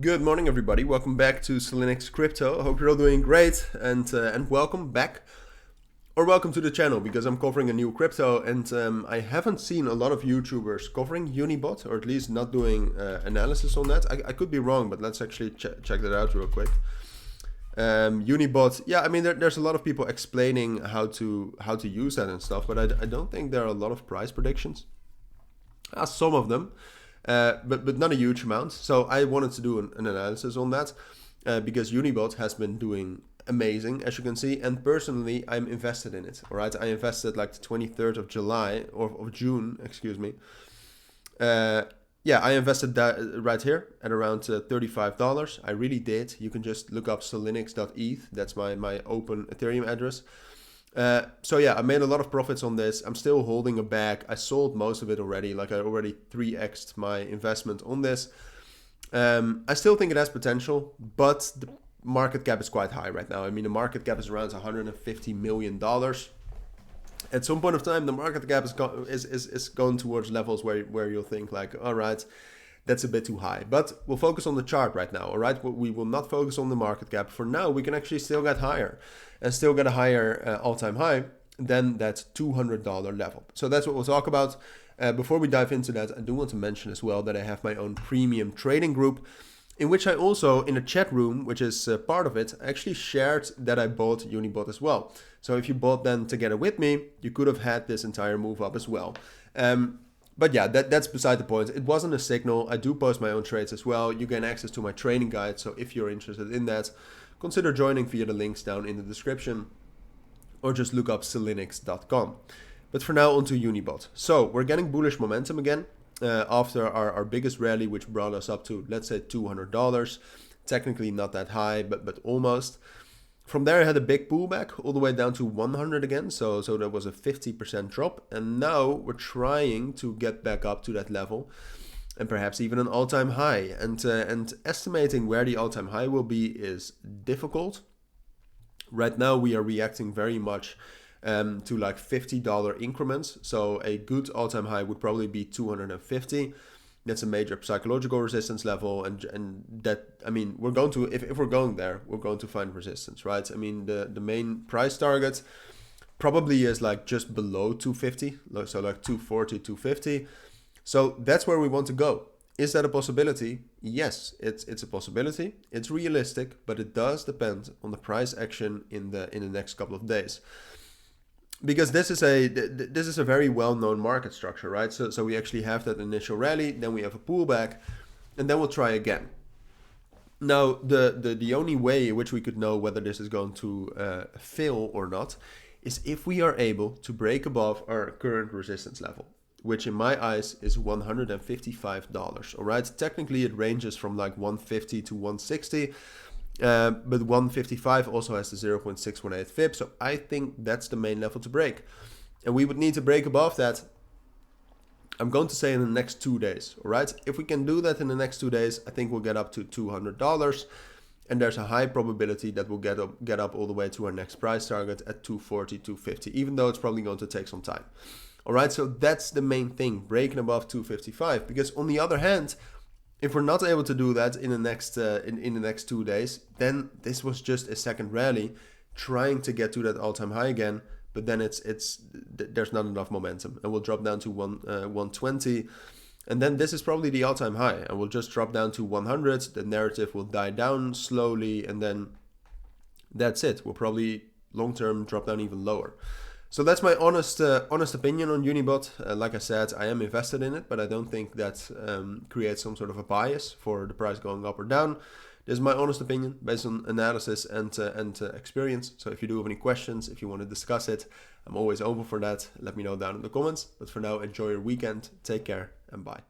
Good morning, everybody. Welcome back to Cilinix Crypto. I hope you're all doing great, and welcome back, or welcome to the channel, because I'm covering a new crypto, and I haven't seen a lot of YouTubers covering Unibot, or at least not doing analysis on that. I could be wrong, but let's actually check that out real quick. Unibot, yeah, I mean there's a lot of people explaining how to use that and stuff, but I don't think there are a lot of price predictions. Some of them. But not a huge amount. So I wanted to do an analysis on that because Unibot has been doing amazing, as you can see. And personally, I'm invested in it. All right, I invested like the 23rd of July or of June, excuse me. Yeah, I invested that right here at around $35. I really did. You can just look up cilinix.eth. That's my open Ethereum address. So yeah, I made a lot of profits on this. I'm still holding a bag. I sold most of it already. Like I already 3x'd my investment on this. I still think it has potential, but the market cap is quite high right now. I mean, the market cap is around $150 million. At some point of time, the market cap is going towards levels where you'll think like, all right, that's a bit too high. But we'll focus on the chart right now, all right? We will not focus on the market cap. For now, we can actually still get higher and still get a higher all-time high than that $200 level. So that's what we'll talk about. Before we dive into that, I do want to mention as well that I have my own premium trading group, in which I also, in a chat room, which is part of it, actually shared that I bought Unibot as well. So if you bought them together with me, you could have had this entire move up as well. But yeah, that's beside the point. It wasn't a signal. I do post my own trades as well. You gain access to my training guide. So if you're interested in that, consider joining via the links down in the description, or just look up cilinix.com. But for now, onto Unibot. So we're getting bullish momentum again after our biggest rally, which brought us up to, let's say, $200. Technically not that high, but almost. From there, I had a big pullback all the way down to 100 again. So there was a 50% drop. And now we're trying to get back up to that level and perhaps even an all-time high. And estimating where the all-time high will be is difficult. Right now, we are reacting very much to like $50 increments. So a good all-time high would probably be 250. That's a major psychological resistance level, and that, I mean, we're going to, if we're going there, we're going to find resistance, right? I mean, the main price target probably is like just below 250, so like 240, 250. So that's where we want to go. Is that a possibility? Yes, it's a possibility. It's realistic, but it does depend on the price action in the next couple of days. Because this is a very well-known market structure, right? So we actually have that initial rally, then we have a pullback, and then we'll try again. Now, the only way in which we could know whether this is going to fail or not is if we are able to break above our current resistance level, which in my eyes is $155. All right, technically it ranges from like 150 to 160. But 155 also has the 0.618 fib, so I think that's the main level to break. And we would need to break above that, I'm going to say, in the next 2 days, all right? If we can do that in the next 2 days, I think we'll get up to $200, and there's a high probability that we'll get up all the way to our next price target at 240, 250, even though it's probably going to take some time. All right, so that's the main thing, breaking above 255, because on the other hand, if we're not able to do that in the next in the next 2 days, then this was just a second rally trying to get to that all-time high again, but then there's not enough momentum, and we'll drop down to 120, and then this is probably the all-time high, and we'll just drop down to 100. The narrative will die down slowly, and then that's it. We'll probably long-term drop down even lower. So that's my honest opinion on Unibot. Like I said, I am invested in it, but I don't think that creates some sort of a bias for the price going up or down. This is my honest opinion based on analysis and experience. So if you do have any questions, if you want to discuss it, I'm always open for that. Let me know down in the comments. But for now, enjoy your weekend. Take care and bye.